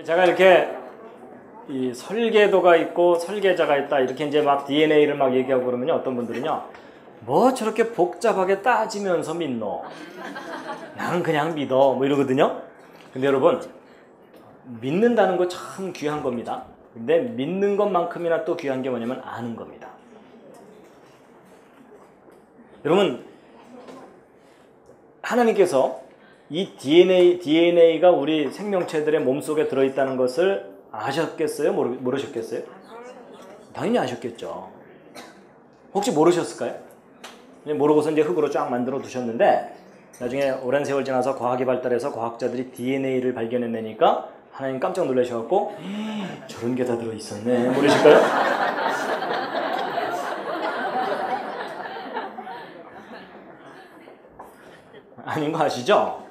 제가 이렇게 이 설계도가 있고 설계자가 있다 이렇게 이제 막 DNA를 막 얘기하고 그러면요, 어떤 분들은요, 뭐 저렇게 복잡하게 따지면서 믿노? 난 그냥 믿어 뭐 이러거든요. 근데 여러분, 믿는다는 거 참 귀한 겁니다. 근데 믿는 것만큼이나 또 귀한 게 뭐냐면 아는 겁니다. 여러분, 하나님께서 이 DNA가 우리 생명체들의 몸속에 들어있다는 것을 아셨겠어요? 모르셨겠어요? 당연히 아셨겠죠. 혹시 모르셨을까요? 모르고서 이제 흙으로 쫙 만들어 두셨는데, 나중에 오랜 세월 지나서 과학이 발달해서 과학자들이 DNA를 발견해내니까 하나님 깜짝 놀라셔갖고 저런 게 다 들어있었네. 모르실까요? 아닌 거 아시죠?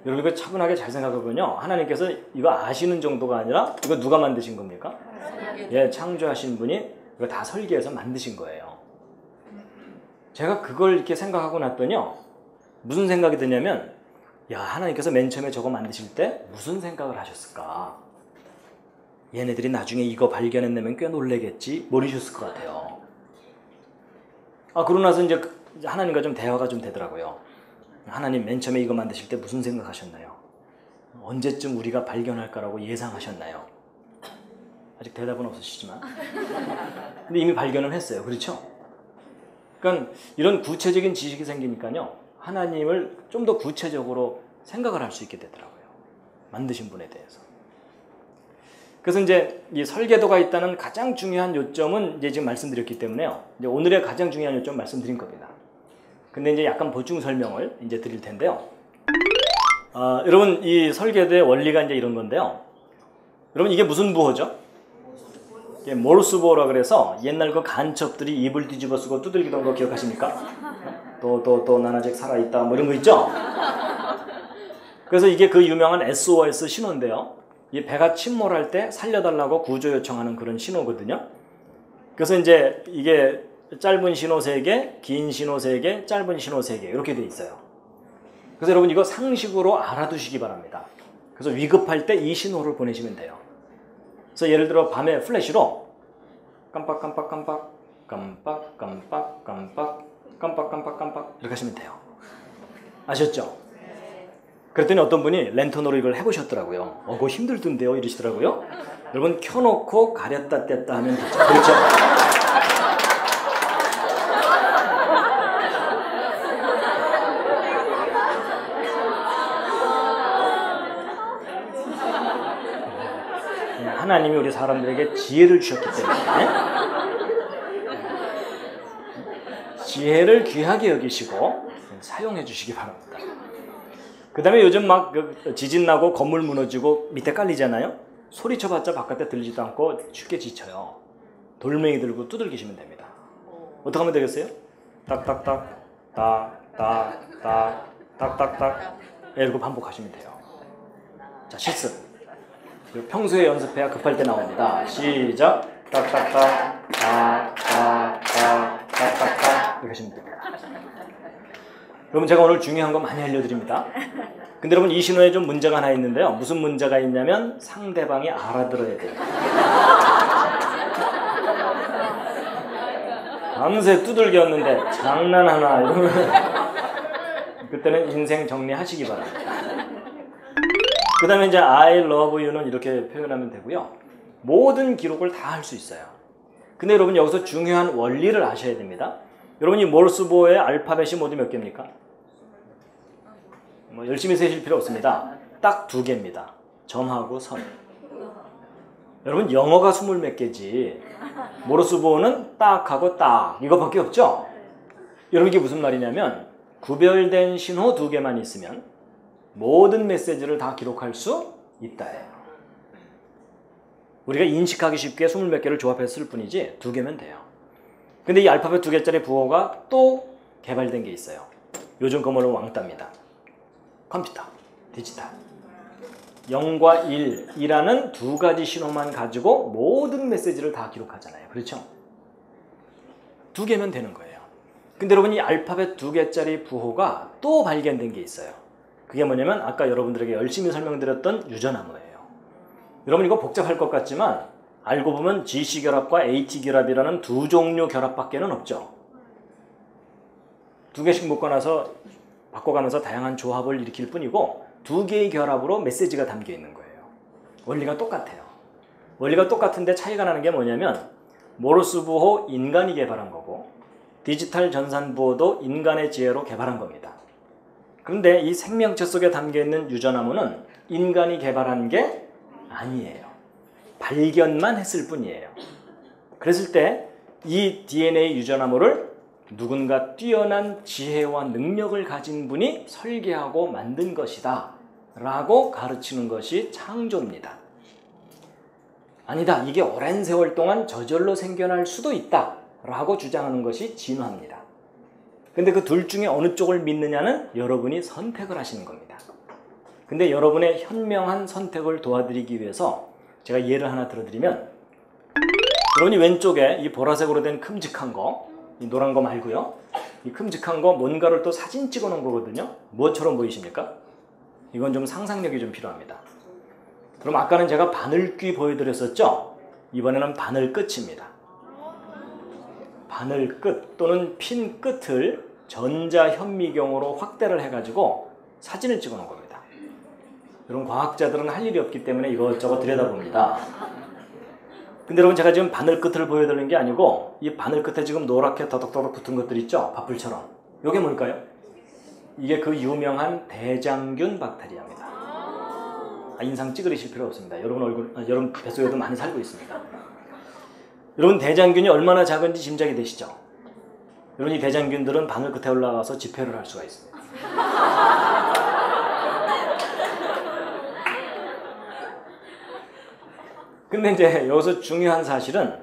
여러분, 이거 차분하게 잘 생각해보면요, 하나님께서 이거 아시는 정도가 아니라 이거 누가 만드신 겁니까? 예, 창조하신 분이 이거 다 설계해서 만드신 거예요. 제가 그걸 이렇게 생각하고 났더니요, 무슨 생각이 드냐면, 야, 하나님께서 맨 처음에 저거 만드실 때 무슨 생각을 하셨을까? 얘네들이 나중에 이거 발견해내면 꽤 놀래겠지? 모르셨을 것 같아요. 그러고 나서 이제 하나님과 좀 대화가 좀 되더라고요. 하나님 맨 처음에 이거 만드실 때 무슨 생각하셨나요? 언제쯤 우리가 발견할까라고 예상하셨나요? 아직 대답은 없으시지만. 근데 이미 발견을 했어요. 그렇죠? 그러니까 이런 구체적인 지식이 생기니까요, 하나님을 좀 더 구체적으로 생각을 할 수 있게 되더라고요. 만드신 분에 대해서. 그래서 이제 이 설계도가 있다는 가장 중요한 요점은 이제 지금 말씀드렸기 때문에요, 이제 오늘의 가장 중요한 요점 말씀드린 겁니다. 근데 이제 약간 보충 설명을 이제 드릴 텐데요. 여러분, 이 설계도의 원리가 이제 이런 건데요. 여러분, 이게 무슨 부호죠? 이게 모르스부호라 그래서 옛날 그 간첩들이 입을 뒤집어 쓰고 두들기던 거 기억하십니까? 또 난 아직 살아있다 뭐 이런 거 있죠? 그래서 이게 그 유명한 SOS 신호인데요, 이 배가 침몰할 때 살려달라고 구조 요청하는 그런 신호거든요. 그래서 이제 이게 짧은 신호 3개, 긴 신호 3개, 짧은 신호 3개 이렇게 돼 있어요. 그래서 여러분, 이거 상식으로 알아두시기 바랍니다. 그래서 위급할 때 이 신호를 보내시면 돼요. 그래서 예를 들어 밤에 플래시로 깜빡깜빡깜빡 깜빡깜빡깜빡 깜빡깜빡깜빡 이렇게 하시면 돼요. 아셨죠? 그랬더니 어떤 분이 랜턴으로 이걸 해보셨더라고요. 그거 힘들던데요 이러시더라고요. 여러분, 켜놓고 가렸다 뗐다 하면 되죠. 그렇죠? 하나님이 우리 사람들에게 지혜를 주셨기 때문에 지혜를 귀하게 여기시고 사용해 주시기 바랍니다. 그 다음에 요즘 막 지진 나고 건물 무너지고 밑에 깔리잖아요. 소리쳐봤자 바깥에 들리지도 않고 쉽게 지쳐요. 돌멩이 들고 두들기시면 됩니다. 어떻게 하면 되겠어요? 딱딱딱 딱딱딱 딱딱딱 이렇게 반복하시면 돼요. 자, 실습. 평소에 연습해야 급할 때 나옵니다. 시작. 딱딱딱 딱딱딱 딱딱딱 이렇게 하시면 됩니다. 여러분, 제가 오늘 중요한 거 많이 알려드립니다. 근데 여러분, 이 신호에 좀 문제가 하나 있는데요. 무슨 문제가 있냐면 상대방이 알아들어야 돼요. 밤새 두들겼는데 장난하나 이러면 그때는 인생 정리하시기 바랍니다. 그 다음에 이제 I love you는 이렇게 표현하면 되고요. 모든 기록을 다 할 수 있어요. 근데 여러분, 여기서 중요한 원리를 아셔야 됩니다. 여러분, 이 모르스부호의 알파벳이 모두 몇 개입니까? 뭐 열심히 세실 필요 없습니다. 딱 2개입니다. 점하고 선. 여러분, 영어가 20 몇 개지 모르스부호는 딱하고 딱 이거밖에 없죠? 여러분, 이게 무슨 말이냐면 구별된 신호 2개만 있으면 모든 메시지를 다 기록할 수 있다예요. 우리가 인식하기 쉽게 20 몇 개를 조합했을 뿐이지 2개면 돼요. 근데 이 알파벳 2개짜리 부호가 또 개발된 게 있어요. 요즘 그걸로 왕따입니다. 컴퓨터, 디지털. 0과 1이라는 2가지 신호만 가지고 모든 메시지를 다 기록하잖아요. 그렇죠? 2개면 되는 거예요. 근데 여러분, 이 알파벳 2개짜리 부호가 또 발견된 게 있어요. 그게 뭐냐면 아까 여러분들에게 열심히 설명드렸던 유전암호예요. 여러분 이거 복잡할 것 같지만 알고 보면 GC 결합과 AT 결합이라는 두 종류 결합밖에는 없죠. 두 개씩 묶어놔서 바꿔가면서 다양한 조합을 일으킬 뿐이고 두 개의 결합으로 메시지가 담겨 있는 거예요. 원리가 똑같아요. 원리가 똑같은데 차이가 나는 게 뭐냐면 모르스 부호 인간이 개발한 거고 디지털 전산 부호도 인간의 지혜로 개발한 겁니다. 그런데 이 생명체 속에 담겨 있는 유전암호는 인간이 개발한 게 아니에요. 발견만 했을 뿐이에요. 그랬을 때 이 DNA 유전암호를 누군가 뛰어난 지혜와 능력을 가진 분이 설계하고 만든 것이다 라고 가르치는 것이 창조입니다. 아니다, 이게 오랜 세월 동안 저절로 생겨날 수도 있다 라고 주장하는 것이 진화입니다. 근데 그 둘 중에 어느 쪽을 믿느냐는 여러분이 선택을 하시는 겁니다. 근데 여러분의 현명한 선택을 도와드리기 위해서 제가 예를 하나 들어드리면, 여러분이 왼쪽에 이 보라색으로 된 큼직한 거, 이 노란 거 말고요, 이 큼직한 거 뭔가를 또 사진 찍어 놓은 거거든요. 무엇처럼 보이십니까? 이건 좀 상상력이 좀 필요합니다. 그럼 아까는 제가 바늘귀 보여드렸었죠? 이번에는 바늘 끝입니다. 바늘 끝 또는 핀 끝을 전자현미경으로 확대를 해가지고 사진을 찍어 놓은 겁니다. 여러분 과학자들은 할 일이 없기 때문에 이것저것 들여다봅니다. 근데 여러분 제가 지금 바늘 끝을 보여드리는 게 아니고 이 바늘 끝에 지금 노랗게 더덕더덕 붙은 것들 있죠? 밥풀처럼. 이게 뭘까요? 이게 그 유명한 대장균 박테리아입니다. 인상 찌그리실 필요 없습니다. 여러분 뱃속에도 많이 살고 있습니다. 여러분 대장균이 얼마나 작은지 짐작이 되시죠? 여러분 이 대장균들은 바늘 끝에 올라가서 집회를 할 수가 있습니다. 근데 이제 여기서 중요한 사실은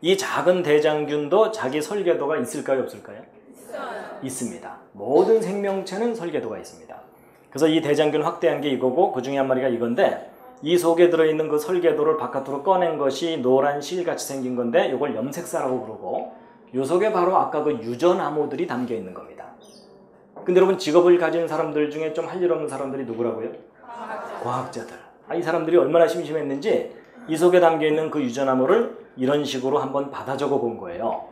이 작은 대장균도 자기 설계도가 있을까요, 없을까요? 있어요. 있습니다. 모든 생명체는 설계도가 있습니다. 그래서 이 대장균 확대한 게 이거고 그 중에 한 마리가 이건데 이 속에 들어있는 그 설계도를 바깥으로 꺼낸 것이 노란 실같이 생긴 건데 이걸 염색사라고 부르고 이 속에 바로 아까 그 유전암호들이 담겨 있는 겁니다. 근데 여러분 직업을 가진 사람들 중에 좀 할 일 없는 사람들이 누구라고요? 과학자들. 이 사람들이 얼마나 심심했는지 이 속에 담겨있는 그 유전암호를 이런 식으로 한번 받아 적어 본 거예요.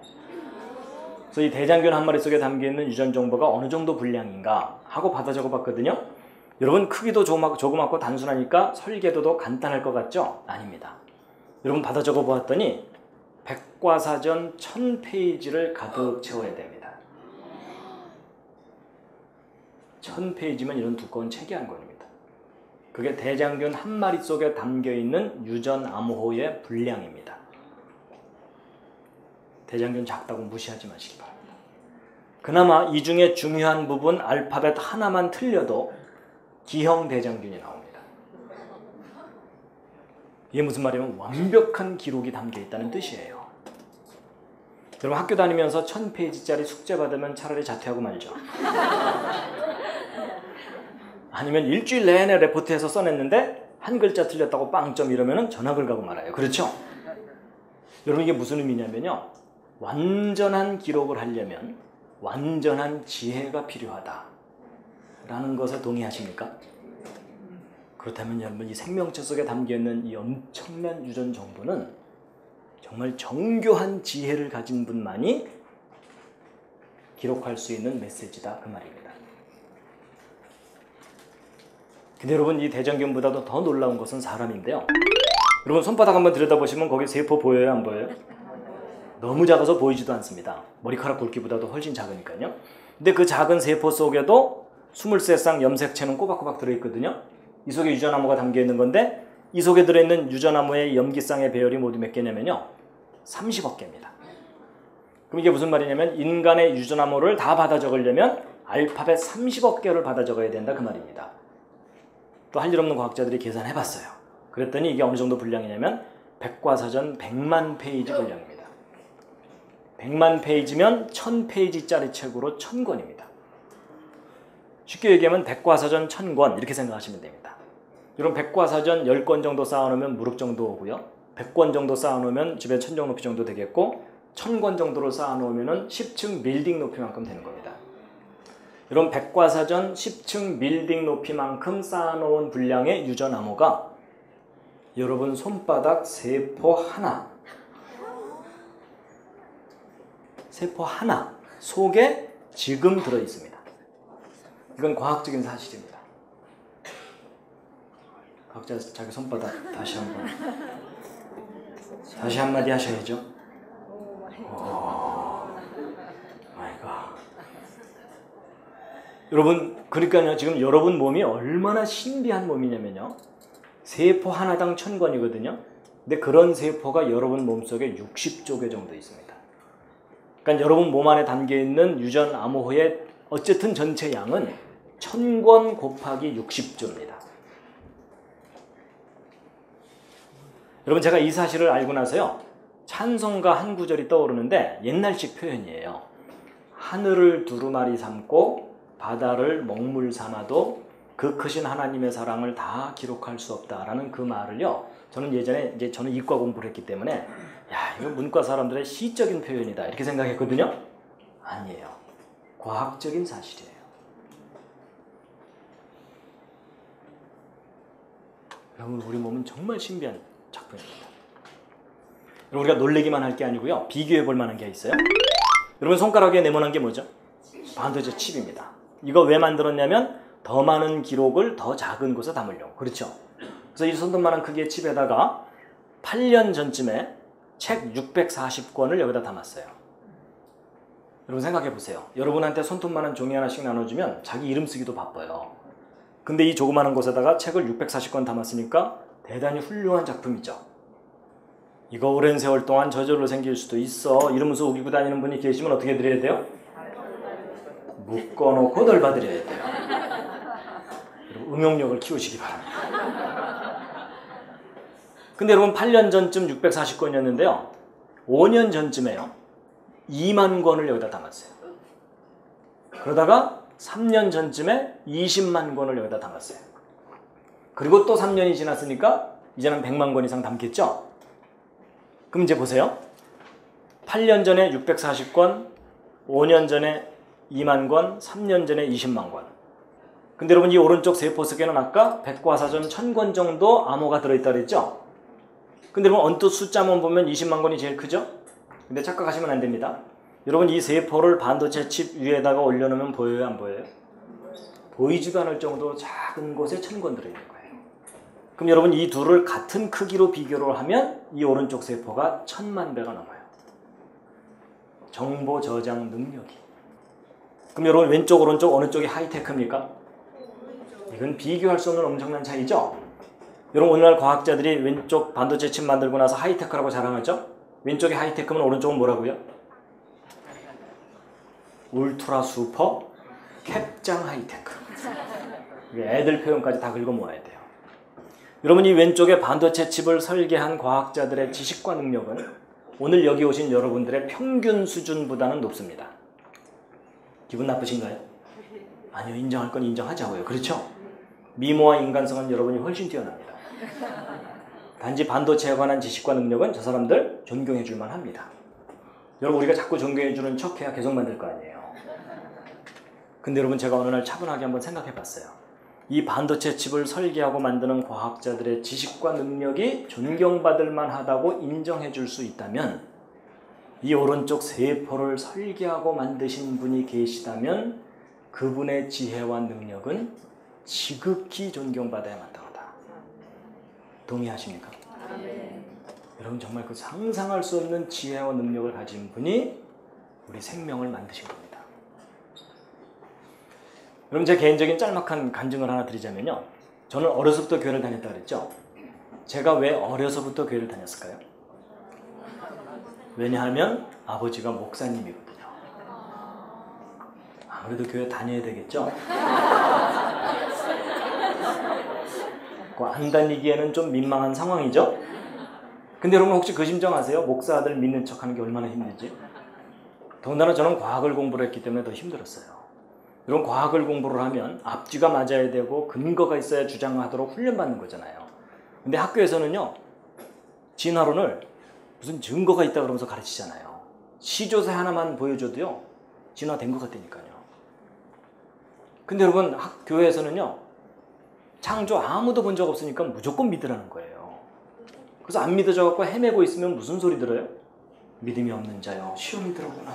그래서 이 대장균 한 마리 속에 담겨있는 유전 정보가 어느 정도 분량인가 하고 받아 적어 봤거든요. 여러분 크기도 조그맣고 단순하니까 설계도도 간단할 것 같죠? 아닙니다. 여러분 받아 적어 보았더니 백과사전 1000페이지를 가득 채워야 됩니다. 1000페이지면 이런 두꺼운 책이 한 권입니다. 그게 대장균 한 마리 속에 담겨있는 유전암호의 분량입니다. 대장균 작다고 무시하지 마시기 바랍니다. 그나마 이 중에 중요한 부분 알파벳 하나만 틀려도 기형 대장균이 나옵니다. 이게 무슨 말이냐면 완벽한 기록이 담겨있다는 뜻이에요. 여러분 학교 다니면서 1000페이지짜리 숙제 받으면 차라리 자퇴하고 말죠. 아니면 일주일 내내 레포트해서 써냈는데 한 글자 틀렸다고 빵점 이러면 전학을 가고 말아요. 그렇죠? 여러분 이게 무슨 의미냐면요. 완전한 기록을 하려면 완전한 지혜가 필요하다 라는 것에 동의하십니까? 그렇다면 여러분 이 생명체 속에 담겨있는 이 엄청난 유전 정보는 정말 정교한 지혜를 가진 분만이 기록할 수 있는 메시지다 그 말입니다. 근데 여러분 이 대장균보다도 더 놀라운 것은 사람인데요. 여러분 손바닥 한번 들여다보시면 거기 세포 보여요, 안 보여요? 너무 작아서 보이지도 않습니다. 머리카락 굵기보다도 훨씬 작으니까요. 근데 그 작은 세포 속에도 23쌍 염색체는 꼬박꼬박 들어있거든요. 이 속에 유전암호가 담겨있는 건데 이 속에 들어있는 유전암호의 염기쌍의 배열이 모두 몇 개냐면요. 30억 개입니다. 그럼 이게 무슨 말이냐면 인간의 유전암호를 다 받아 적으려면 알파벳 30억 개를 받아 적어야 된다 그 말입니다. 또 할 일 없는 과학자들이 계산해봤어요. 그랬더니 이게 어느 정도 분량이냐면 백과사전 100만 페이지 분량입니다. 100만 페이지면 1000페이지짜리 책으로 1000권입니다. 쉽게 얘기하면 백과사전 1000권 이렇게 생각하시면 됩니다. 이런 백과사전 10권 정도 쌓아놓으면 무릎 정도 오고요. 100권 정도 쌓아놓으면 집에 천정 높이 정도 되겠고 1000권 정도로 쌓아놓으면 10층 빌딩 높이만큼 되는 겁니다. 이런 백과사전 10층 빌딩 높이만큼 쌓아놓은 분량의 유전암호가 여러분 손바닥 세포 하나 속에 지금 들어 있습니다. 이건 과학적인 사실입니다. 각자 자기 손바닥 다시 한마디 하셔야죠. 마이 갓. 여러분, 그러니까요, 지금 여러분 몸이 얼마나 신비한 몸이냐면요, 세포 하나당 1000권이거든요. 근데 그런 세포가 여러분 몸속에 60조 개 정도 있습니다. 그러니까 여러분 몸 안에 담겨있는 유전 암호의 어쨌든 전체 양은 1000권 곱하기 60조입니다. 여러분, 제가 이 사실을 알고 나서요, 찬송가 한 구절이 떠오르는데 옛날식 표현이에요. 하늘을 두루마리 삼고 바다를 먹물 삼아도 그 크신 하나님의 사랑을 다 기록할 수 없다라는 그 말을요, 저는 예전에 저는 이과 공부를 했기 때문에 야, 이거 문과 사람들의 시적인 표현이다 이렇게 생각했거든요. 아니에요. 과학적인 사실이에요. 여러분, 우리 몸은 정말 신비한 작품입니다. 여러분, 우리가 놀래기만 할 게 아니고요, 비교해 볼 만한 게 있어요. 여러분, 손가락에 네모난 게 뭐죠? 반도체 칩입니다. 이거 왜 만들었냐면 더 많은 기록을 더 작은 곳에 담으려고. 그렇죠? 그래서 이 손톱만한 크기의 칩에다가 8년 전쯤에 책 640권을 여기다 담았어요. 여러분, 생각해 보세요. 여러분한테 손톱만한 종이 하나씩 나눠주면 자기 이름 쓰기도 바빠요. 근데 이 조그마한 곳에다가 책을 640권 담았으니까 대단히 훌륭한 작품이죠. 이거 오랜 세월 동안 저절로 생길 수도 있어 이러면서 우기고 다니는 분이 계시면 어떻게 드려야 돼요? 묶어놓고 덜봐드려야 돼요. 여러분, 응용력을 키우시기 바랍니다. 근데 여러분, 8년 전쯤 640권이었는데요. 5년 전쯤에요, 2만 권을 여기다 담았어요. 그러다가 3년 전쯤에 20만 권을 여기다 담았어요. 그리고 또 3년이 지났으니까 이제는 100만 권 이상 담겠죠? 그럼 이제 보세요. 8년 전에 640권, 5년 전에 2만 권, 3년 전에 20만 권. 근데 여러분, 이 오른쪽 세포 속에는 아까 백과사전 1000권 정도 암호가 들어있다 그랬죠? 근데 여러분, 언뜻 숫자만 보면 20만 권이 제일 크죠? 근데 착각하시면 안 됩니다. 여러분, 이 세포를 반도체 칩 위에다가 올려놓으면 보여요, 안 보여요? 보이지도 않을 정도로 작은 곳에 1000권 들어있는 거예요. 그럼 여러분, 이 둘을 같은 크기로 비교를 하면 이 오른쪽 세포가 1000만 배가 넘어요. 정보 저장 능력이. 그럼 여러분, 왼쪽 오른쪽 어느 쪽이 하이테크입니까? 이건 비교할 수 없는 엄청난 차이죠? 여러분, 오늘날 과학자들이 왼쪽 반도체 칩 만들고 나서 하이테크라고 자랑하죠? 왼쪽이 하이테크면 오른쪽은 뭐라고요? 울트라 슈퍼 캡장 하이테크. 애들 표현까지 다 긁어 모아야 돼요. 여러분, 이 왼쪽에 반도체 칩을 설계한 과학자들의 지식과 능력은 오늘 여기 오신 여러분들의 평균 수준보다는 높습니다. 기분 나쁘신가요? 아니요, 인정할 건 인정하자고요. 그렇죠? 미모와 인간성은 여러분이 훨씬 뛰어납니다. 단지 반도체에 관한 지식과 능력은 저 사람들 존경해 줄 만합니다. 여러분, 우리가 자꾸 존경해 주는 척해야 계속 만들 거 아니에요. 근데 여러분, 제가 어느 날 차분하게 한번 생각해 봤어요. 이 반도체 칩을 설계하고 만드는 과학자들의 지식과 능력이 존경받을 만하다고 인정해 줄 수 있다면, 이 오른쪽 세포를 설계하고 만드신 분이 계시다면 그분의 지혜와 능력은 지극히 존경받아야 마땅하다. 동의하십니까? 네. 여러분, 정말 그 상상할 수 없는 지혜와 능력을 가진 분이 우리 생명을 만드신 겁니다. 여러분, 제 개인적인 짤막한 간증을 하나 드리자면요, 저는 어려서부터 교회를 다녔다 그랬죠? 제가 왜 어려서부터 교회를 다녔을까요? 왜냐하면 아버지가 목사님이거든요. 아무래도 교회 다녀야 되겠죠? 안 다니기에는 좀 민망한 상황이죠? 근데 여러분, 혹시 그 심정 아세요? 목사 아들 믿는 척하는 게 얼마나 힘든지? 더군다나 저는 과학을 공부를 했기 때문에 더 힘들었어요. 이런 과학을 공부를 하면 앞뒤가 맞아야 되고 근거가 있어야 주장하도록 훈련받는 거잖아요. 근데 학교에서는요, 진화론을 무슨 증거가 있다 그러면서 가르치잖아요. 시조새 하나만 보여줘도요, 진화된 것 같다니까요. 근데 여러분, 교회에서는요, 창조 아무도 본 적 없으니까 무조건 믿으라는 거예요. 그래서 안 믿어져갖고 헤매고 있으면 무슨 소리 들어요? 믿음이 없는 자요, 시험이 들어오구나.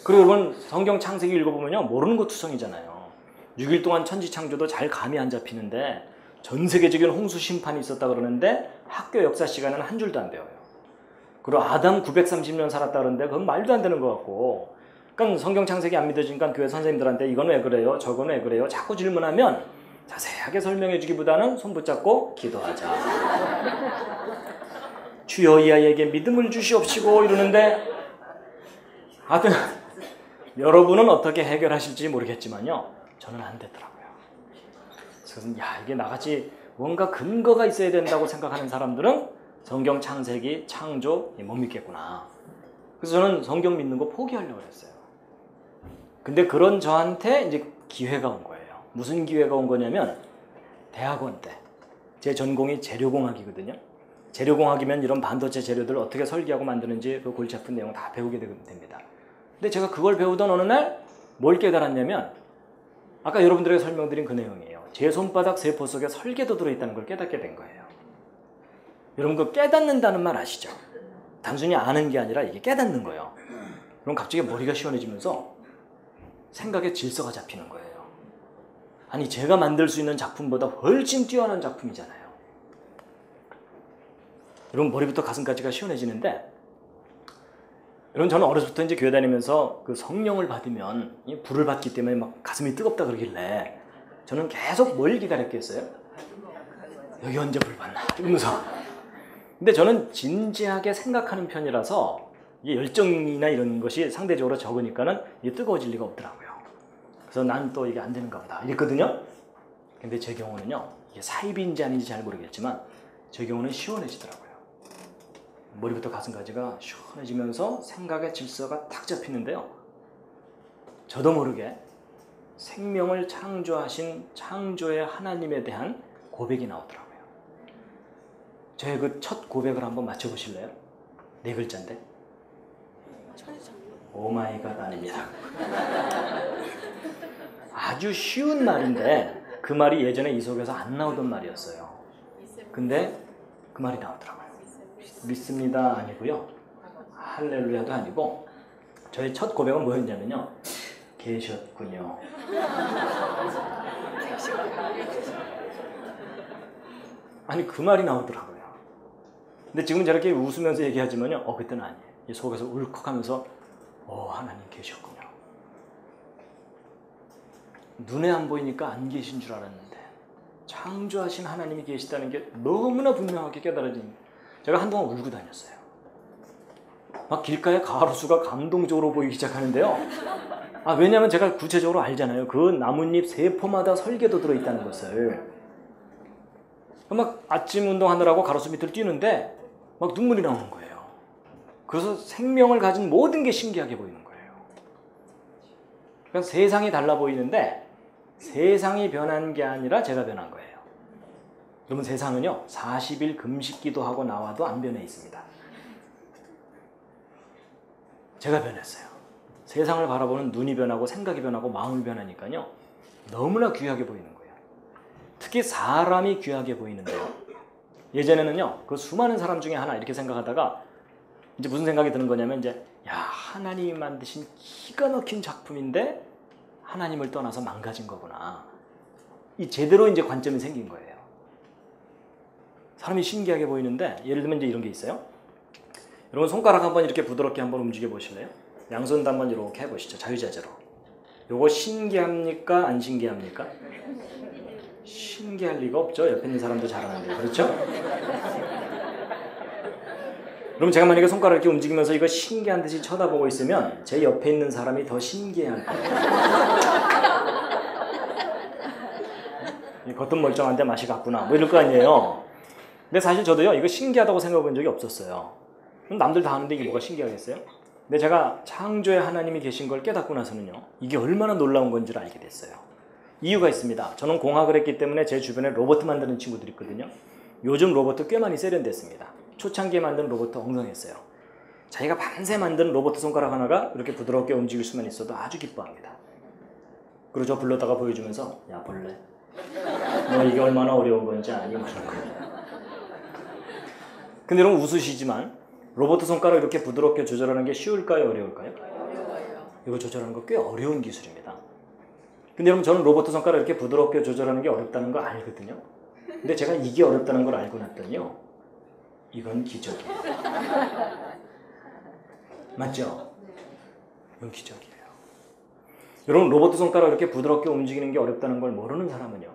그리고 여러분 성경 창세기 읽어보면요, 모르는 거 투성이잖아요. 6일 동안 천지창조도 잘 감이 안 잡히는데 전 세계적인 홍수 심판이 있었다 그러는데 학교 역사 시간은 한 줄도 안 배워요. 그리고 아담 930년 살았다 그러는데 그건 말도 안 되는 것 같고, 그러니까 성경 창세기 안 믿어지니까 교회 선생님들한테 이건 왜 그래요? 저건 왜 그래요? 자꾸 질문하면 자세하게 설명해 주기보다는 손 붙잡고 기도하자. 주여 이 아이에게 믿음을 주시옵시고 이러는데, 하여튼 여러분은 어떻게 해결하실지 모르겠지만요, 저는 안 되더라고요. 그래서 이게 나같이 뭔가 근거가 있어야 된다고 생각하는 사람들은 성경 창세기 창조 못 믿겠구나. 그래서 저는 성경 믿는 거 포기하려고 했어요. 근데 그런 저한테 이제 기회가 온 거예요. 무슨 기회가 온 거냐면, 대학원 때 제 전공이 재료공학이거든요. 재료공학이면 이런 반도체 재료들 어떻게 설계하고 만드는지 그 골치 아픈 내용 다 배우게 됩니다. 근데 제가 그걸 배우던 어느 날 뭘 깨달았냐면, 아까 여러분들에게 설명드린 그 내용이에요. 제 손바닥 세포 속에 설계도 들어있다는 걸 깨닫게 된 거예요. 여러분 그 깨닫는다는 말 아시죠? 단순히 아는 게 아니라 이게 깨닫는 거예요. 그럼 갑자기 머리가 시원해지면서 생각의 질서가 잡히는 거예요. 아니, 제가 만들 수 있는 작품보다 훨씬 뛰어난 작품이잖아요. 여러분 머리부터 가슴까지가 시원해지는데, 여러분 저는 어려서부터 이제 교회 다니면서 그 성령을 받으면 불을 받기 때문에 막 가슴이 뜨겁다 그러길래 저는 계속 뭘 기다렸겠어요? 여기 언제 불 받나 이러면서. 근데 저는 진지하게 생각하는 편이라서 이게 열정이나 이런 것이 상대적으로 적으니까는 이게 뜨거워질 리가 없더라고요. 그래서 난 또 이게 안 되는가 보다 이랬거든요. 근데 제 경우는요, 이게 사입인지 아닌지 잘 모르겠지만 제 경우는 시원해지더라고요. 머리부터 가슴까지가 시원해지면서 생각의 질서가 딱 잡히는데요, 저도 모르게 생명을 창조하신 창조의 하나님에 대한 고백이 나오더라고요. 저의 그 첫 고백을 한번 맞춰보실래요? 4글자인데 오마이갓 아닙니다. 아주 쉬운 말인데 그 말이 예전에 이 속에서 안 나오던 말이었어요. 근데 그 말이 나오더라고요. 믿습니다 아니고요, 할렐루야도 아니고, 저의 첫 고백은 뭐였냐면요, 계셨군요. 아니 그 말이 나오더라고요. 근데 지금 저렇게 웃으면서 얘기하지만요, 그때는 아니에요. 이 속에서 울컥하면서 하나님 계셨군요. 눈에 안 보이니까 안 계신 줄 알았는데 창조하신 하나님이 계시다는 게 너무나 분명하게 깨달아집니다. 제가 한동안 울고 다녔어요. 막 길가에 가로수가 감동적으로 보이기 시작하는데요. 왜냐하면 제가 구체적으로 알잖아요. 그 나뭇잎 세포마다 설계도 들어있다는 것을. 막 아침 운동하느라고 가로수 밑을 뛰는데 막 눈물이 나오는 거예요. 그래서 생명을 가진 모든 게 신기하게 보이는 거예요. 그러니까 세상이 달라 보이는데 세상이 변한 게 아니라 제가 변한 거예요. 여러분 세상은요, 40일 금식 기도하고 나와도 안 변해 있습니다. 제가 변했어요. 세상을 바라보는 눈이 변하고 생각이 변하고 마음이 변하니까요, 너무나 귀하게 보이는 거예요. 특히 사람이 귀하게 보이는데요, 예전에는요, 그 수많은 사람 중에 하나 이렇게 생각하다가 이제 무슨 생각이 드는 거냐면, 이제 하나님이 만드신 기가 막힌 작품인데 하나님을 떠나서 망가진 거구나, 이 제대로 이제 관점이 생긴 거예요. 사람이 신기하게 보이는데, 예를 들면 이제 이런 게 있어요. 여러분 손가락 한번 이렇게 부드럽게 한번 움직여 보실래요? 양손도 한번 이렇게 해보시죠. 자유자재로. 요거 신기합니까? 안 신기합니까? 신기할 리가 없죠. 옆에 있는 사람도 잘하는데. 그렇죠? 그럼 제가 만약에 손가락을 이렇게 움직이면서 이거 신기한 듯이 쳐다보고 있으면 제 옆에 있는 사람이 더 신기해할 거예요. 겉은 멀쩡한데 맛이 같구나, 뭐 이럴 거 아니에요. 근데 사실 저도요, 이거 신기하다고 생각해 본 적이 없었어요. 남들 다 하는데 이게 뭐가 신기하겠어요? 근데 제가 창조의 하나님이 계신 걸 깨닫고 나서는요, 이게 얼마나 놀라운 건지를 알게 됐어요. 이유가 있습니다. 저는 공학을 했기 때문에 제 주변에 로봇 만드는 친구들이 있거든요. 요즘 로봇 꽤 많이 세련됐습니다. 초창기에 만든 로봇 엉성했어요. 자기가 밤새 만든 로봇 손가락 하나가 이렇게 부드럽게 움직일 수만 있어도 아주 기뻐합니다. 그리고 저 불러다가 보여주면서, 야 볼래? 이게 얼마나 어려운 건지 아니 그런 거예요. 근데 여러분 웃으시지만 로봇 손가락 이렇게 부드럽게 조절하는 게 쉬울까요? 어려울까요? 어려워요. 이거 조절하는 거 꽤 어려운 기술입니다. 근데 여러분 저는 로봇 손가락 이렇게 부드럽게 조절하는 게 어렵다는 거 알거든요. 근데 제가 이게 어렵다는 걸 알고 났더니요. 이건 기적이에요. 맞죠? 이건 기적이에요. 여러분 로봇 손가락 이렇게 부드럽게 움직이는 게 어렵다는 걸 모르는 사람은요.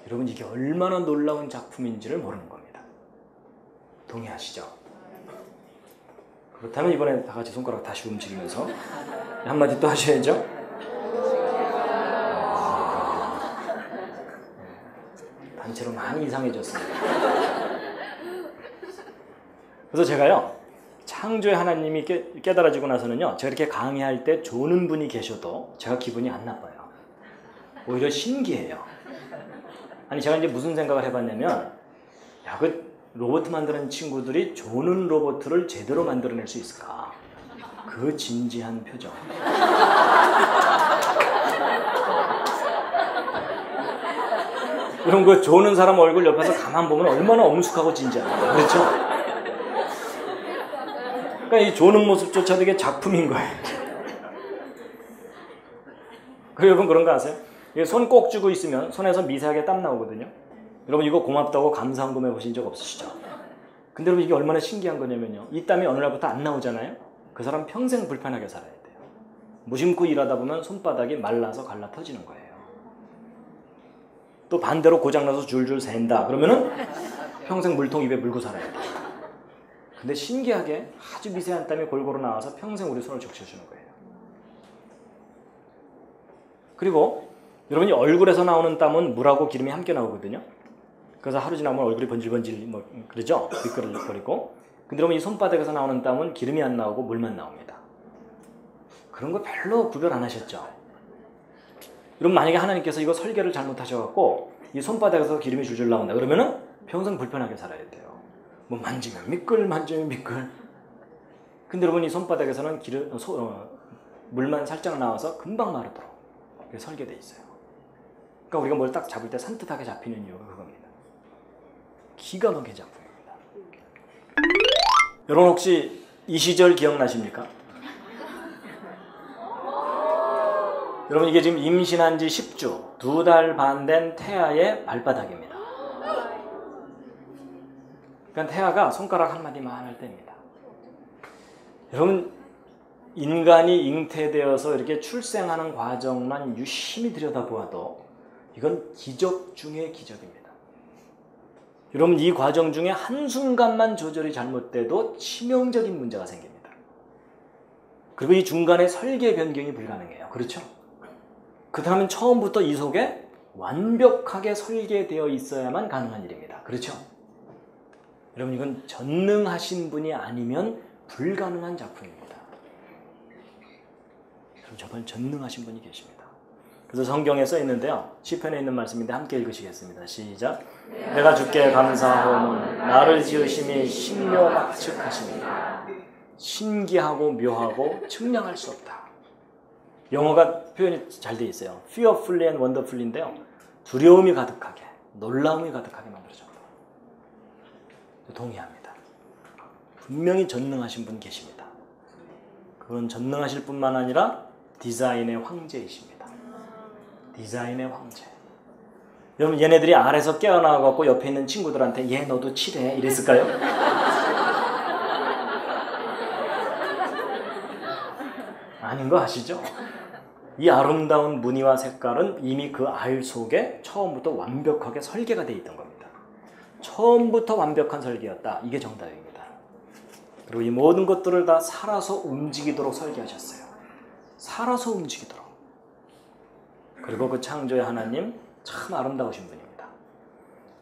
여러분 이게 얼마나 놀라운 작품인지를 모르는 겁니다. 동의하시죠? 그렇다면 이번에 다 같이 손가락 다시 움직이면서 한마디 또 하셔야죠. 단체로 많이 이상해졌습니다. 그래서 제가요. 창조의 하나님이 깨달아지고 나서는요. 제가 이렇게 강의할 때 조는 분이 계셔도 제가 기분이 안 나빠요. 오히려 신기해요. 아니 제가 이제 무슨 생각을 해봤냐면 야, 그 로봇 만드는 친구들이 조는 로봇을 제대로 만들어낼 수 있을까? 그 진지한 표정. 그럼 그 조는 사람 얼굴 옆에서 가만 보면 얼마나 엄숙하고 진지한가. 그렇죠? 그러니까 이 조는 모습조차도 이게 작품인 거예요. 그 여러분 그런 거 아세요? 손 꼭 쥐고 있으면 손에서 미세하게 땀 나오거든요. 여러분 이거 고맙다고 감사한금 해보신 적 없으시죠? 근데 여러분 이게 얼마나 신기한 거냐면요. 이 땀이 어느 날부터 안 나오잖아요. 그 사람 평생 불편하게 살아야 돼요. 무심코 일하다 보면 손바닥이 말라서 갈라 터지는 거예요. 또 반대로 고장나서 줄줄 샌다. 그러면은 평생 물통 입에 물고 살아야 돼요. 근데 신기하게 아주 미세한 땀이 골고루 나와서 평생 우리 손을 적셔주는 거예요. 그리고 여러분이 얼굴에서 나오는 땀은 물하고 기름이 함께 나오거든요. 그래서 하루 지나면 얼굴이 번질번질 그러죠? 미끄러지고. 근데 여러분 이 손바닥에서 나오는 땀은 기름이 안 나오고 물만 나옵니다. 그런 거 별로 구별 안 하셨죠? 여러분 만약에 하나님께서 이거 설계를 잘못하셔갖고 이 손바닥에서 기름이 줄줄 나온다 그러면은 평생 불편하게 살아야 돼요. 뭐 만지면 미끌 만지면 미끌. 근데 여러분 이 손바닥에서는 물만 살짝 나와서 금방 마르도록 설계되어 있어요. 그러니까 우리가 뭘 딱 잡을 때 산뜻하게 잡히는 이유가 그겁니다. 기가 막힌 작품입니다. 여러분 혹시 이 시절 기억나십니까? 여러분 이게 지금 임신한 지 10주, 2달 반 된 태아의 발바닥입니다. 그러니까 태아가 손가락 한마디만 할 때입니다. 여러분 인간이 잉태되어서 이렇게 출생하는 과정만 유심히 들여다보아도 이건 기적 중의 기적입니다. 여러분 이 과정 중에 한순간만 조절이 잘못돼도 치명적인 문제가 생깁니다. 그리고 이 중간에 설계 변경이 불가능해요. 그렇죠? 그렇다면 처음부터 이 속에 완벽하게 설계되어 있어야만 가능한 일입니다. 그렇죠? 여러분 이건 전능하신 분이 아니면 불가능한 작품입니다. 그럼 저번 전능하신 분이 계십니다. 그래서 성경에 써 있는데요. 시편에 있는 말씀인데 함께 읽으시겠습니다. 시작. 내가 주께 감사하오는 나를 지으심이 신묘막측하십니다. 신기하고 묘하고 측량할 수 없다. 영어가 표현이 잘 돼 있어요. fearfully and wonderfully인데요. 두려움이 가득하게, 놀라움이 가득하게 만들어졌다. 동의합니다. 분명히 전능하신 분 계십니다. 그건 전능하실 뿐만 아니라 디자인의 황제이십니다. 디자인의 황제. 여러분 얘네들이 아래서 깨어나갖고 옆에 있는 친구들한테 얘 너도 칠해 이랬을까요? 아닌 거 아시죠? 이 아름다운 무늬와 색깔은 이미 그 알 속에 처음부터 완벽하게 설계가 되어 있던 겁니다. 처음부터 완벽한 설계였다. 이게 정답입니다. 그리고 이 모든 것들을 다 살아서 움직이도록 설계하셨어요. 살아서 움직이도록. 그리고 그 창조의 하나님 참 아름다우신 분입니다.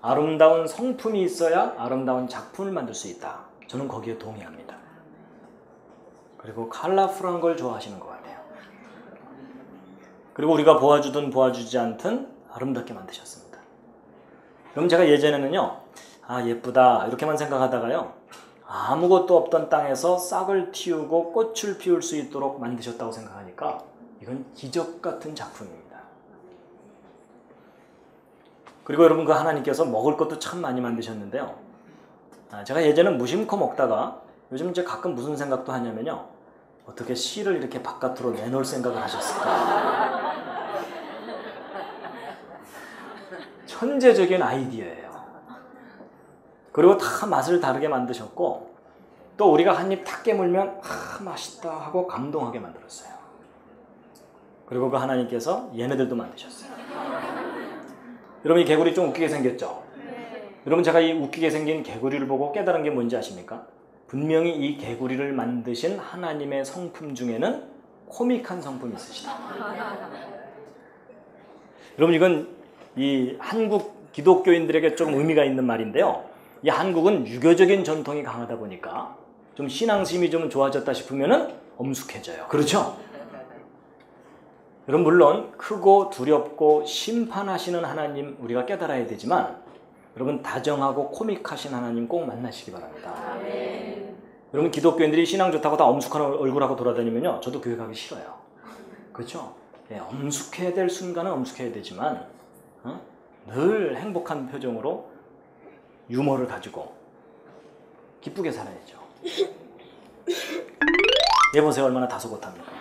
아름다운 성품이 있어야 아름다운 작품을 만들 수 있다. 저는 거기에 동의합니다. 그리고 컬러풀한 걸 좋아하시는 것 같아요. 그리고 우리가 보아주든 보아주지 않든 아름답게 만드셨습니다. 그럼 제가 예전에는요. 아 예쁘다 이렇게만 생각하다가요. 아무것도 없던 땅에서 싹을 틔우고 꽃을 피울 수 있도록 만드셨다고 생각하니까 이건 기적 같은 작품입니다. 그리고 여러분 그 하나님께서 먹을 것도 참 많이 만드셨는데요. 제가 예전에 무심코 먹다가 요즘 이제 가끔 무슨 생각도 하냐면요. 어떻게 씨를 이렇게 바깥으로 내놓을 생각을 하셨을까? 천재적인 아이디어예요. 그리고 다 맛을 다르게 만드셨고 또 우리가 한 입 탁 깨물면 맛있다 하고 감동하게 만들었어요. 그리고 그 하나님께서 얘네들도 만드셨어요. 여러분 이 개구리 좀 웃기게 생겼죠? 네. 여러분 제가 이 웃기게 생긴 개구리를 보고 깨달은 게 뭔지 아십니까? 분명히 이 개구리를 만드신 하나님의 성품 중에는 코믹한 성품이 있으시다. 여러분 이건 이 한국 기독교인들에게 조금 의미가 있는 말인데요. 이 한국은 유교적인 전통이 강하다 보니까 좀 신앙심이 좀 좋아졌다 싶으면은 엄숙해져요. 그렇죠? 여러분 물론 크고 두렵고 심판하시는 하나님 우리가 깨달아야 되지만 여러분 다정하고 코믹하신 하나님 꼭 만나시기 바랍니다. 여러분 기독교인들이 신앙 좋다고 다 엄숙한 얼굴하고 돌아다니면요. 저도 교회 가기 싫어요. 그렇죠? 네, 엄숙해야 될 순간은 엄숙해야 되지만 늘 행복한 표정으로 유머를 가지고 기쁘게 살아야죠. 얘 보세요. 얼마나 다소곳합니까?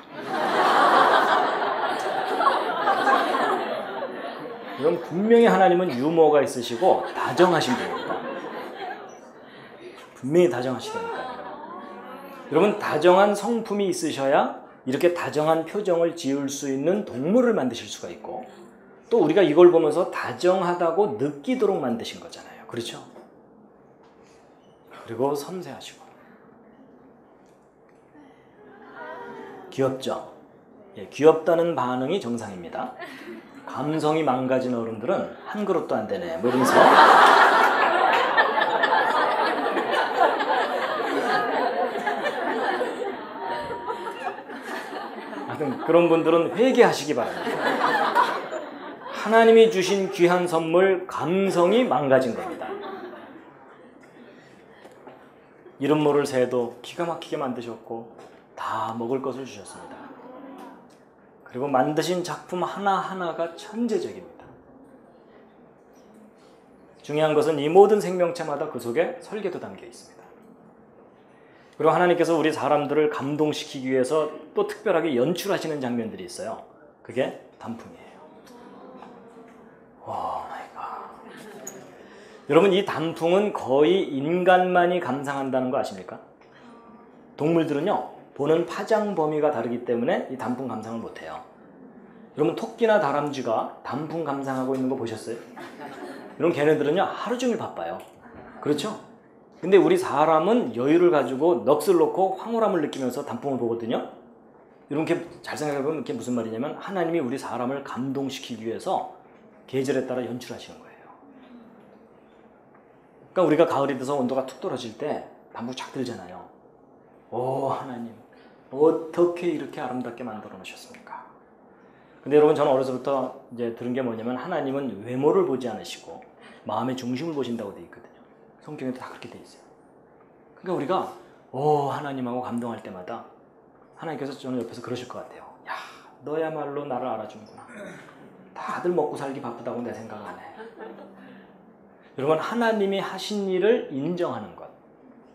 그럼 분명히 하나님은 유머가 있으시고 다정하신 분입니다. 분명히 다정하시다니까요. 여러분 다정한 성품이 있으셔야 이렇게 다정한 표정을 지을 수 있는 동물을 만드실 수가 있고 또 우리가 이걸 보면서 다정하다고 느끼도록 만드신 거잖아요. 그렇죠? 그리고 섬세하시고 귀엽죠? 예, 귀엽다는 반응이 정상입니다. 감성이 망가진 어른들은 한 그릇도 안 되네 뭐 이러면서 하여튼 그런 분들은 회개하시기 바랍니다. 하나님이 주신 귀한 선물 감성이 망가진 겁니다. 이름 모를 새도 기가 막히게 만드셨고 다 먹을 것을 주셨습니다. 그리고 만드신 작품 하나하나가 천재적입니다. 중요한 것은 이 모든 생명체마다 그 속에 설계도 담겨 있습니다. 그리고 하나님께서 우리 사람들을 감동시키기 위해서 또 특별하게 연출하시는 장면들이 있어요. 그게 단풍이에요. 오 마이 갓. 여러분 이 단풍은 거의 인간만이 감상한다는 거 아십니까? 동물들은요. 보는 파장 범위가 다르기 때문에 이 단풍 감상을 못해요. 여러분 토끼나 다람쥐가 단풍 감상하고 있는 거 보셨어요? 여러분 걔네들은요 하루 종일 바빠요. 그렇죠? 근데 우리 사람은 여유를 가지고 넋을 놓고 황홀함을 느끼면서 단풍을 보거든요. 여러분 잘 생각해보면 그게 무슨 말이냐면 하나님이 우리 사람을 감동시키기 위해서 계절에 따라 연출하시는 거예요. 그러니까 우리가 가을이 돼서 온도가 툭 떨어질 때 단풍 착 들잖아요. 오 하나님 어떻게 이렇게 아름답게 만들어 놓으셨습니까? 근데 여러분 저는 어려서부터 이제 들은 게 뭐냐면 하나님은 외모를 보지 않으시고 마음의 중심을 보신다고 돼 있거든요. 성경에도 다 그렇게 돼 있어요. 그러니까 우리가 오 하나님하고 감동할 때마다 하나님께서 저는 옆에서 그러실 것 같아요. 야 너야말로 나를 알아주는구나. 다들 먹고 살기 바쁘다고 내 생각 안 해. 여러분 하나님이 하신 일을 인정하는 것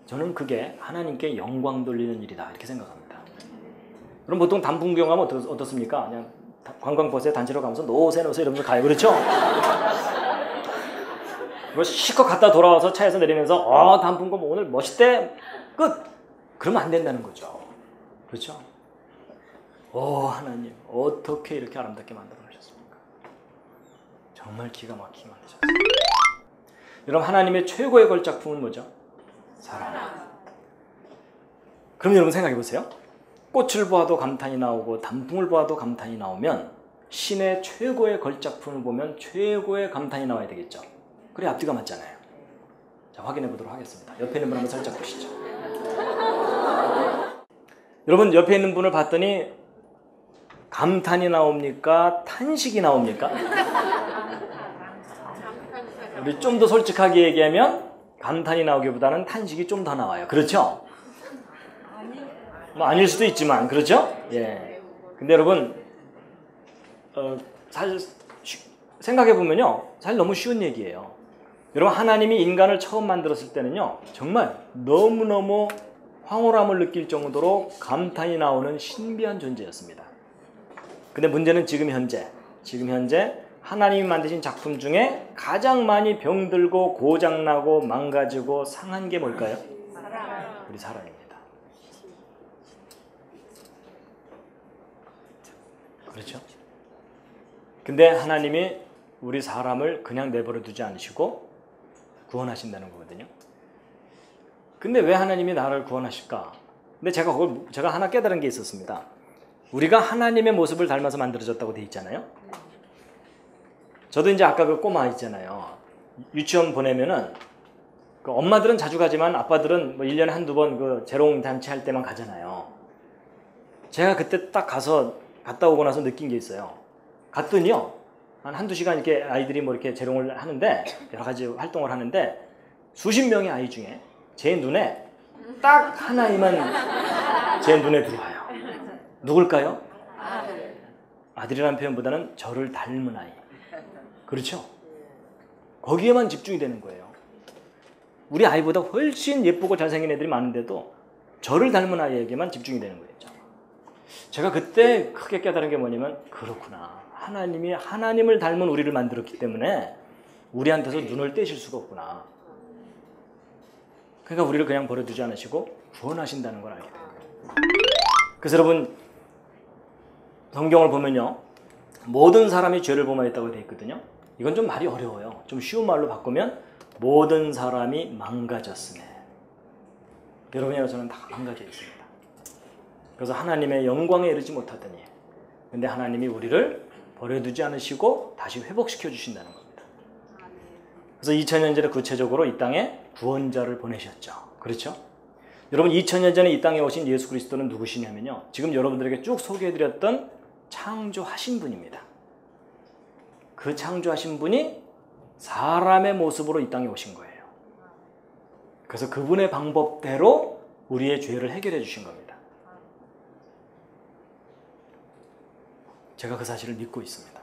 저는 그게 하나님께 영광 돌리는 일이다 이렇게 생각합니다. 그럼 보통 단풍 구경 가면 어떻습니까? 그냥 관광버스에 단체로 가면서 노세 이러면서 가요. 그렇죠? 그리고 실컷 갔다 돌아와서 차에서 내리면서 단풍 거 오늘 멋있대 끝! 그러면 안 된다는 거죠. 그렇죠? 하나님 어떻게 이렇게 아름답게 만들어 놓으셨습니까? 정말 기가 막히게 만드셨어요. 여러분 하나님의 최고의 걸작품은 뭐죠? 사랑. 그럼 여러분 생각해 보세요. 꽃을 보아도 감탄이 나오고 단풍을 보아도 감탄이 나오면 신의 최고의 걸작품을 보면 최고의 감탄이 나와야 되겠죠. 그래 앞뒤가 맞잖아요. 자 확인해 보도록 하겠습니다. 옆에 있는 분 한번 살짝 보시죠. 여러분 옆에 있는 분을 봤더니 감탄이 나옵니까? 탄식이 나옵니까? 우리 좀 더 솔직하게 얘기하면 감탄이 나오기보다는 탄식이 좀 더 나와요. 그렇죠? 뭐 아닐 수도 있지만 그렇죠? 예. 근데 여러분 사실 생각해보면요, 사실 너무 쉬운 얘기예요. 여러분, 하나님이 인간을 처음 만들었을 때는요, 정말 너무너무 황홀함을 느낄 정도로 감탄이 나오는 신비한 존재였습니다. 근데 문제는 지금 현재 하나님이 만드신 작품 중에 가장 많이 병들고 고장나고 망가지고 상한 게 뭘까요? 우리 사람입니다. 그렇죠? 근데 하나님이 우리 사람을 그냥 내버려 두지 않으시고 구원하신다는 거거든요. 근데 왜 하나님이 나를 구원하실까? 근데 제가 하나 깨달은 게 있었습니다. 우리가 하나님의 모습을 닮아서 만들어졌다고 돼 있잖아요. 저도 이제 아까 그 꼬마 있잖아요. 유치원 보내면은 그 엄마들은 자주 가지만 아빠들은 뭐 1년에 한두 번 그 재롱 잔치 할 때만 가잖아요. 제가 그때 딱 갔다 오고 나서 느낀 게 있어요. 갔더니요, 한 한두 시간 이렇게 아이들이 뭐 이렇게 재롱을 하는데, 여러 가지 활동을 하는데, 수십 명의 아이 중에 제 눈에 딱 하나이만 제 눈에 들어와요. 누굴까요? 아들이라는 표현보다는 저를 닮은 아이. 그렇죠? 거기에만 집중이 되는 거예요. 우리 아이보다 훨씬 예쁘고 잘생긴 애들이 많은데도 저를 닮은 아이에게만 집중이 되는 거예요. 제가 그때 크게 깨달은 게 뭐냐면, 그렇구나. 하나님이 하나님을 닮은 우리를 만들었기 때문에 우리한테서 눈을 떼실 수가 없구나. 그러니까 우리를 그냥 버려두지 않으시고 구원하신다는 걸 알게 된 거예요. 그래서 여러분, 성경을 보면요, 모든 사람이 죄를 범하였다고 되어 있거든요. 이건 좀 말이 어려워요. 좀 쉬운 말로 바꾸면 모든 사람이 망가졌으네. 여러분이나 저는 다 망가져 있습니다. 그래서 하나님의 영광에 이르지 못하더니, 근데 하나님이 우리를 버려두지 않으시고 다시 회복시켜 주신다는 겁니다. 그래서 2000년 전에 구체적으로 이 땅에 구원자를 보내셨죠. 그렇죠? 여러분, 2000년 전에 이 땅에 오신 예수 그리스도는 누구시냐면요, 지금 여러분들에게 쭉 소개해드렸던 창조하신 분입니다. 그 창조하신 분이 사람의 모습으로 이 땅에 오신 거예요. 그래서 그분의 방법대로 우리의 죄를 해결해 주신 겁니다. 제가 그 사실을 믿고 있습니다.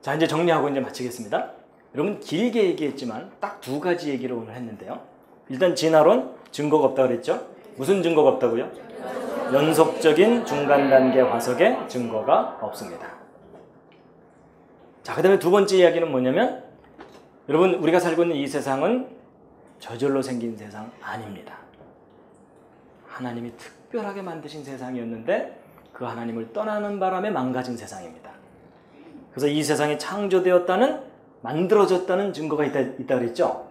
자, 이제 정리하고 이제 마치겠습니다. 여러분, 길게 얘기했지만 딱 두 가지 얘기를 오늘 했는데요. 일단 진화론, 증거가 없다고 그랬죠? 무슨 증거가 없다고요? 연속적인 중간 단계 화석의 증거가 없습니다. 자, 그 다음에 두 번째 이야기는 뭐냐면, 여러분, 우리가 살고 있는 이 세상은 저절로 생긴 세상 아닙니다. 하나님이 특별하게 만드신 세상이었는데 그 하나님을 떠나는 바람에 망가진 세상입니다. 그래서 이 세상이 창조되었다는, 만들어졌다는 증거가 있다 그랬죠?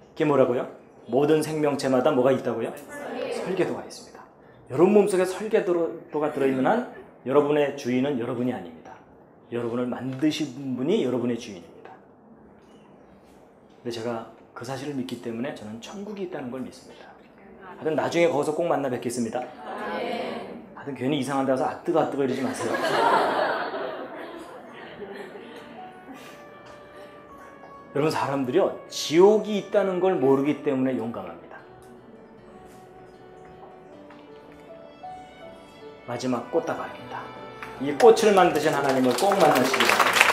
그게 뭐라고요? 모든 생명체마다 뭐가 있다고요? 설계도가 있습니다. 여러분 몸속에 설계도가 들어있는 한 여러분의 주인은 여러분이 아닙니다. 여러분을 만드신 분이 여러분의 주인입니다. 근데 제가 그 사실을 믿기 때문에 저는 천국이 있다는 걸 믿습니다. 하여튼 나중에 거기서 꼭 만나 뵙겠습니다. 하여튼 괜히 이상한 데 가서 아뜨거 이러지 마세요. 여러분, 사람들이요, 지옥이 있다는 걸 모르기 때문에 용감합니다. 마지막 꽃다발입니다. 이 꽃을 만드신 하나님을 꼭 만나시기 바랍니다.